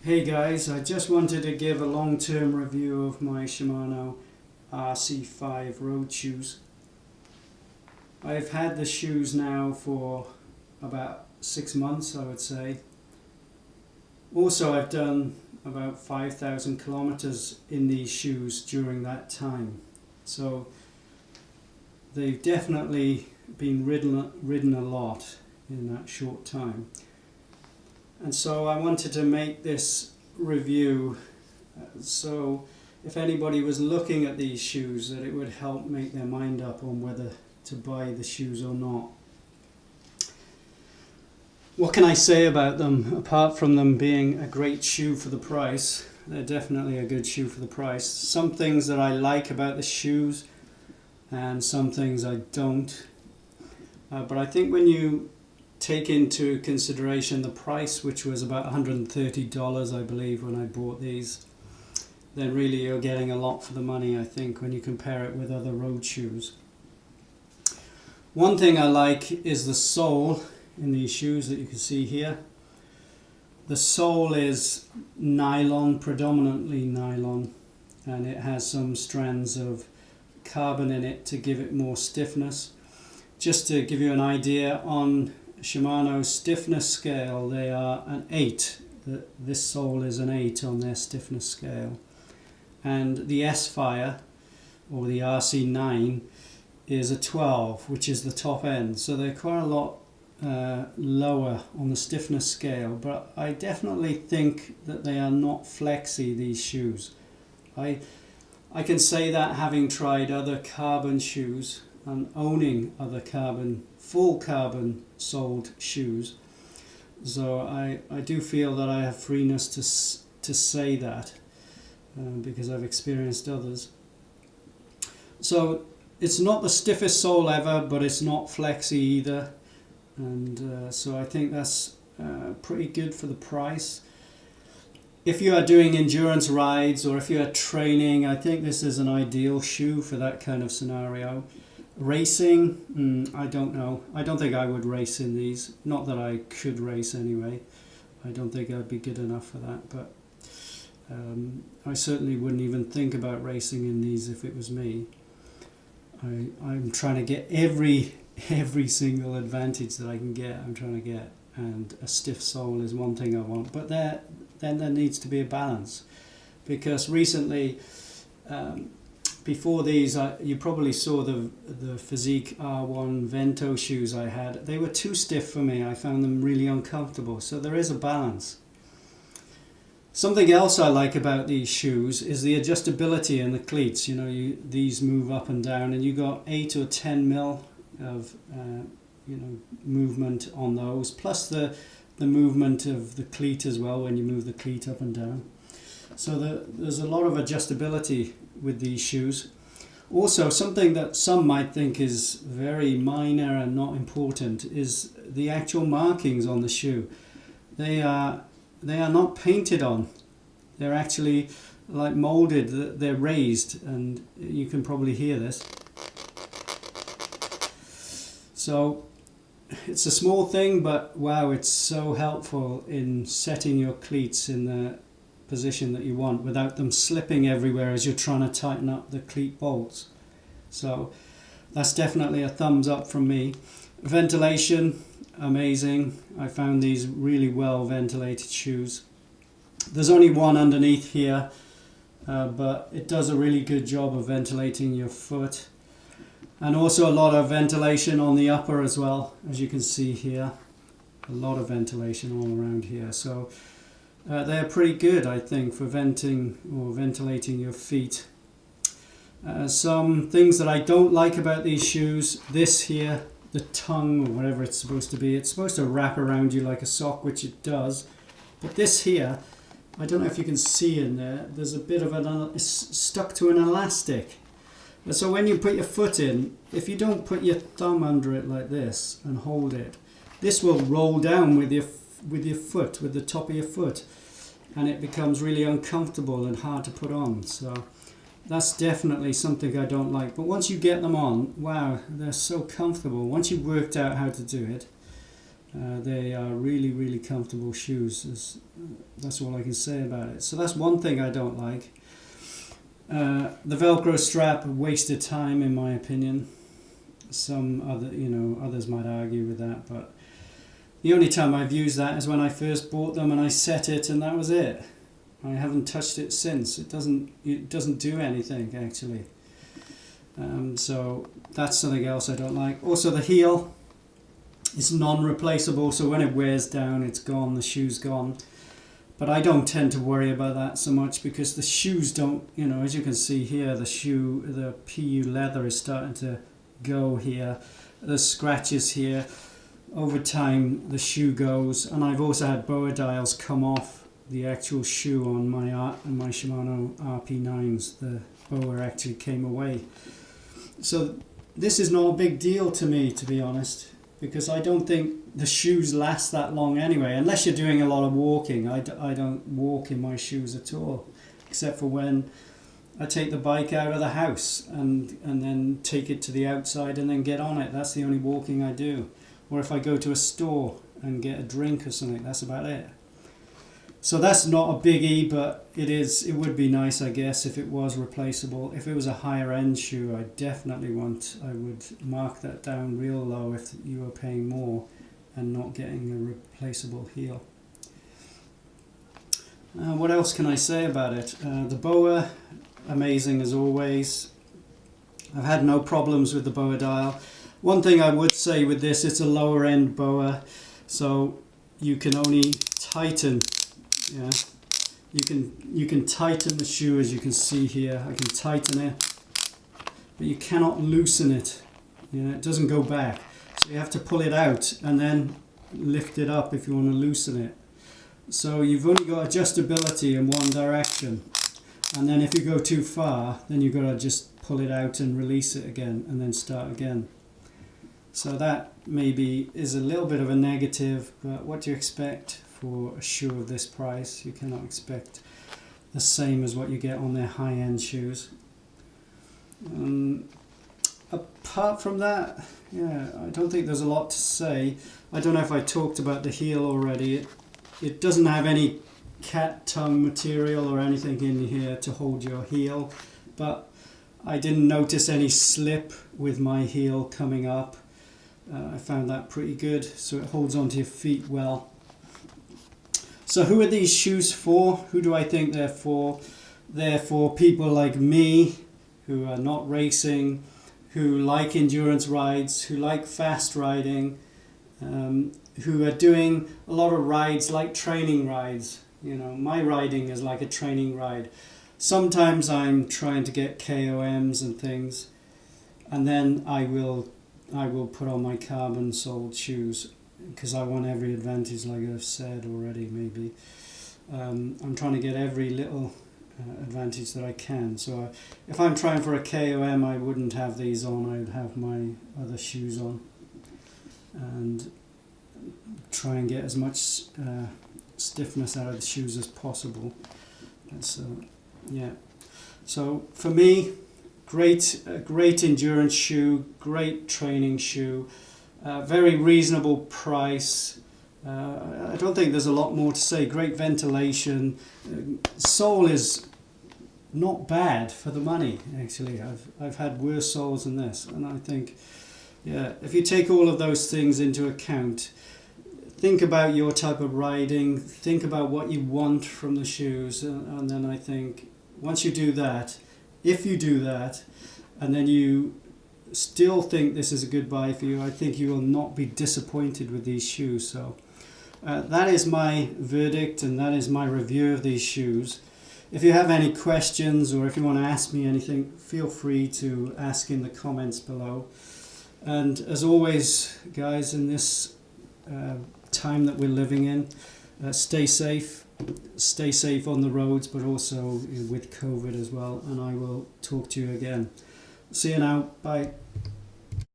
Hey guys, I just wanted to give a long-term review of my Shimano RC5 Road Shoes. I've had the shoes now for about 6 months, I would say. Also, I've done about 5,000 kilometers in these shoes during that time. So they've definitely been ridden a lot in that short time. And so I wanted to make this review so if anybody was looking at these shoes, that it would help make their mind up on whether to buy the shoes or not. What can I say about them apart from them being a great shoe for the price? They're definitely a good shoe for the price. Some things that I like about the shoes and some things I don't. But I think when you take into consideration the price, which was about $130 I believe when I bought these, then really you're getting a lot for the money, I think, when you compare it with other road shoes. One thing I like is the sole in these shoes that you can see here. The sole is nylon, predominantly nylon, and it has some strands of carbon in it to give it more stiffness. Just to give you an idea, on Shimano's stiffness scale, they are an 8. This sole is an 8 on their stiffness scale. And the S-Fire, or the RC9, is a 12, which is the top end. So they're quite a lot lower on the stiffness scale. But I definitely think that they are not flexy, these shoes. I can say that having tried other carbon shoes and owning other full carbon soled shoes. So I do feel that I have freeness to say that because I've experienced others. So it's not the stiffest sole ever, but it's not flexy either, and so I think that's pretty good for the price. If you are doing endurance rides or if you are training, I think this is an ideal shoe for that kind of scenario. Racing, I don't know. I don't think I would race in these. Not that I could race anyway. I don't think I'd be good enough for that. But I certainly wouldn't even think about racing in these if it was me. I'm trying to get every single advantage that I can get. I'm trying to get, and a stiff sole is one thing I want. But then there needs to be a balance, because recently. Before these, you probably saw the Physique R1 Vento shoes I had. They were too stiff for me. I found them really uncomfortable. So there is a balance. Something else I like about these shoes is the adjustability in the cleats. You know, these move up and down, and you got 8 or 10 mil of movement on those, plus the movement of the cleat as well when you move the cleat up and down. So there's a lot of adjustability with these shoes. Also, something that some might think is very minor and not important is the actual markings on the shoe. They are not painted on. They're actually like molded. They're raised, and you can probably hear this. So it's a small thing, but wow, it's so helpful in setting your cleats in the position that you want without them slipping everywhere as you're trying to tighten up the cleat bolts. So that's definitely a thumbs up from me. Ventilation, amazing. I found these really well ventilated shoes. There's only one underneath here, but it does a really good job of ventilating your foot, and also a lot of ventilation on the upper as well, as you can see here. A lot of ventilation all around here. So they're pretty good, I think, for venting or ventilating your feet. Some things that I don't like about these shoes, this here, the tongue or whatever it's supposed to be, it's supposed to wrap around you like a sock, which it does. But this here, I don't know if you can see in there, there's a bit of it's stuck to an elastic. And so when you put your foot in, if you don't put your thumb under it like this and hold it, this will roll down with your foot, with the top of your foot, and it becomes really uncomfortable and hard to put on. So that's definitely something I don't like. But once you get them on, wow, they're so comfortable. Once you've worked out how to do it, They are really, really comfortable shoes. That's all I can say about it. So that's one thing I don't like. The Velcro strap, a waste of time in my opinion. Some others might argue with that, but the only time I've used that is when I first bought them and I set it, and that was it. I haven't touched it since. It doesn't do anything actually. So that's something else I don't like. Also, the heel is non-replaceable, so when it wears down, it's gone. The shoe's gone. But I don't tend to worry about that so much because the shoes don't. As you can see here, the PU leather is starting to go here. There's scratches here. Over time, the shoe goes, and I've also had boa dials come off the actual shoe on my Shimano RP9s. The boa actually came away. So this is not a big deal to me, to be honest, because I don't think the shoes last that long anyway, unless you're doing a lot of walking. I don't walk in my shoes at all, except for when I take the bike out of the house and then take it to the outside and then get on it. That's the only walking I do. Or if I go to a store and get a drink or something, that's about it. So that's not a biggie, but it would be nice, I guess, if it was replaceable. If it was a higher end shoe, I would mark that down real low if you were paying more and not getting a replaceable heel. What else can I say about it? The boa, amazing as always. I've had no problems with the boa dial. One thing I would say with this, it's a lower end boa, so you can only tighten. Yeah, you can tighten the shoe, as you can see here. I can tighten it, but you cannot loosen it. It doesn't go back, so you have to pull it out and then lift it up if you want to loosen it. So you've only got adjustability in one direction, and then if you go too far, then you've got to just pull it out and release it again and then start again. So that maybe is a little bit of a negative, but what do you expect for a shoe of this price? You cannot expect the same as what you get on their high-end shoes. Apart from that, I don't think there's a lot to say. I don't know if I talked about the heel already. It doesn't have any cat tongue material or anything in here to hold your heel, but I didn't notice any slip with my heel coming up. I found that pretty good, so it holds onto your feet well. So who are these shoes for? Who do I think they're for? They're for people like me who are not racing, who like endurance rides, who like fast riding, who are doing a lot of rides like training rides. My riding is like a training ride. Sometimes I'm trying to get KOMs and things, and then I will put on my carbon soled shoes because I want every advantage, like I've said already. Maybe I'm trying to get every little advantage that I can. So if I'm trying for a KOM, I wouldn't have these on. I would have my other shoes on and try and get as much stiffness out of the shoes as possible. So for me, great endurance shoe, great training shoe, very reasonable price. I don't think there's a lot more to say. Great ventilation. Sole is not bad for the money, actually. I've had worse soles than this, and I think, if you take all of those things into account, think about your type of riding, think about what you want from the shoes, and then I think once you do that, if you do that, and then you still think this is a good buy for you, I think you will not be disappointed with these shoes. So that is my verdict, and that is my review of these shoes. If you have any questions or if you want to ask me anything, feel free to ask in the comments below. And as always, guys, in this time that we're living in, stay safe on the roads, but also with COVID as well, and I will talk to you again. See you now. Bye.